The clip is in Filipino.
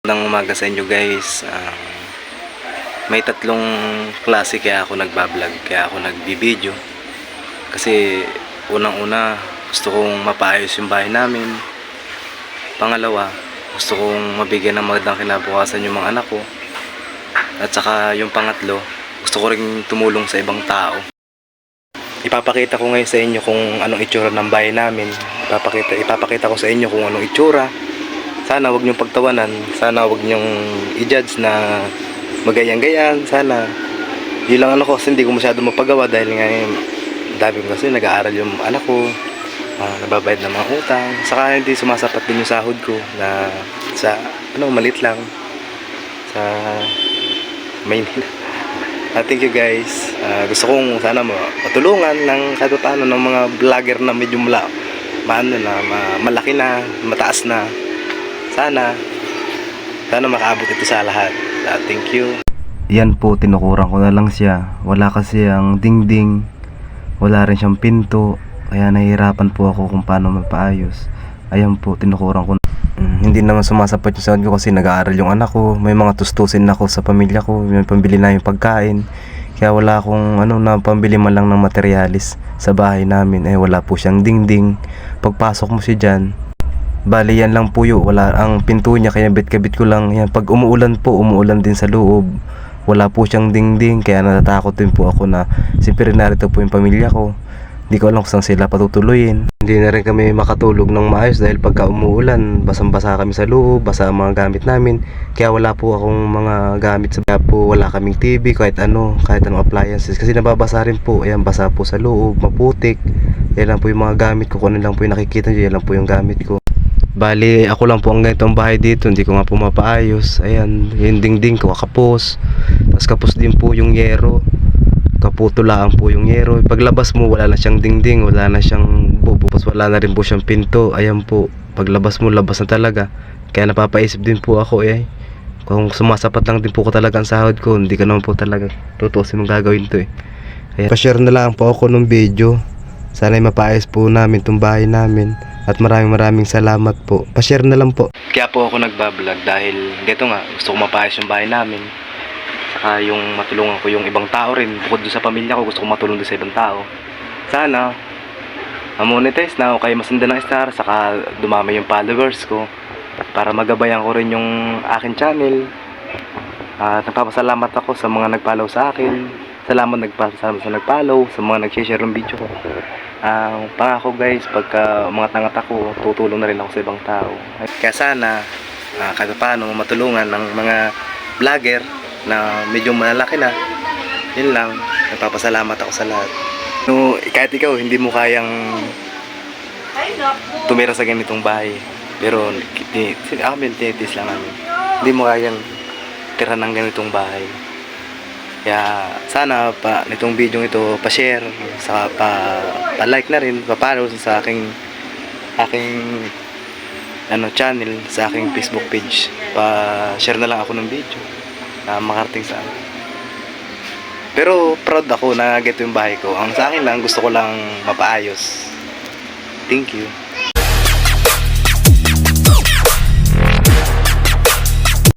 Magandang umaga sa inyo guys. May tatlong klase kaya ako nagbablog, kaya ako nagbibideo. Kasi unang-una, gusto kong mapaayos yung bahay namin. Pangalawa, gusto kong mabigyan ng magandang kinabukasan yung mga anak ko. At saka yung pangatlo, gusto ko ring tumulong sa ibang tao. Ipapakita ko ngayon sa inyo kung anong itsura ng bahay namin. Ipapakita ko sa inyo kung anong itsura. Sana wag niyong pagtawanan, sana wag niyong i-judge na magayang-gayan, sana. Yun lang ano ko, kasi hindi ko masyado mapagawa dahil nga dami ko kasi nag-aaral yung anak ko, nababayad ng mga utang, saka hindi sumasapat din yung sahod ko na sa, malit lang sa Maynila. Thank you guys. Gusto kong sana matulungan ng kahit paano ng mga vlogger na medyo malaki na, mataas na. Sana makaabot ito sa lahat. Thank you. Yan po, tinukuran ko na lang siya. Wala kasi ang dingding, wala rin siyang pinto, kaya nahihirapan po ako kung paano mapaayos. Ayan po, tinukuran ko na. Hindi naman sumasapat yung sahod ko kasi nag-aaral yung anak ko. May mga tustusin ako sa pamilya ko, may pambili na yung pagkain. Kaya wala akong na pambili man lang ng materialis sa bahay namin. Wala po siyang dingding. Pagpasok mo siya dyan, bali yan lang po yun, wala ang pinto niya, kaya bit-kabit ko lang yan. Pag umuulan po, umuulan din sa loob, wala po siyang dingding, kaya natatakot din po ako na siyempre narito po yung pamilya ko, hindi ko alam kung saan sila patutuloyin. Hindi na rin kami makatulog ng maayos dahil pagka umuulan, basang-basa kami sa loob, basa ang mga gamit namin, kaya wala po akong mga gamit sa kaya po wala kaming TV, kahit anong appliances, kasi nababasa rin po. Ayan, basa po sa loob, maputik. Yan lang po yung mga gamit ko, kung ano lang po yung nakikita nyo, yan lang po yung gamit ko. Bali, ako lang po ang ganitong bahay dito, hindi ko nga po mapaayos. Ayan, yung dingding ko kapos. Tapos kapos din po yung yero. Kaputo lang po yung yero. Paglabas mo, wala na siyang dingding, wala na siyang bubo. Wala na rin po siyang pinto. Ayan po, paglabas mo, labas na talaga. Kaya napapaisip din po ako kung sumasapat lang din po ko talaga ang sahod ko, hindi ko naman po talaga tutusin mong gagawin to Ayan. Pa-share na lang po ako ng video. Sana'y mapaayos po namin itong bahay namin. At maraming salamat po. Pa-share na lang po. Kaya po ako nagbablog dahil dito nga, gusto ko mapaayos yung bahay namin. Saka yung matulungan ko yung ibang tao rin. Bukod doon sa pamilya ko, gusto ko matulong doon sa ibang tao. Sana monetize na ako kay Masinda ng Star. Saka dumami yung followers ko para magabayan ko rin yung akin channel. Nagpapasalamat ako sa mga nag-follow sa akin. Salamat sa nag-follow, sa mga nag-share ng video ko. Pangako guys, pagka mga tangat ako, tutulong na rin ako sa ibang tao. Kaya sana kahit paano matulungan ng mga vlogger na medyo malalaki na. Yun lang, nagpapasalamat ako sa lahat. Kahit ikaw hindi mo kayang tumira sa ganitong bahay, pero amin tinitis lang namin, hindi mo kayang tira ng ganitong bahay. Kaya sana nitong video ito pa-share, saka pa-like na rin, pa-follow sa aking channel, sa aking Facebook page. Pa-share na lang ako ng video na makarating sa akin. Pero proud ako na ganito yung bahay ko. Ang sa akin lang, gusto ko lang mapaayos. Thank you.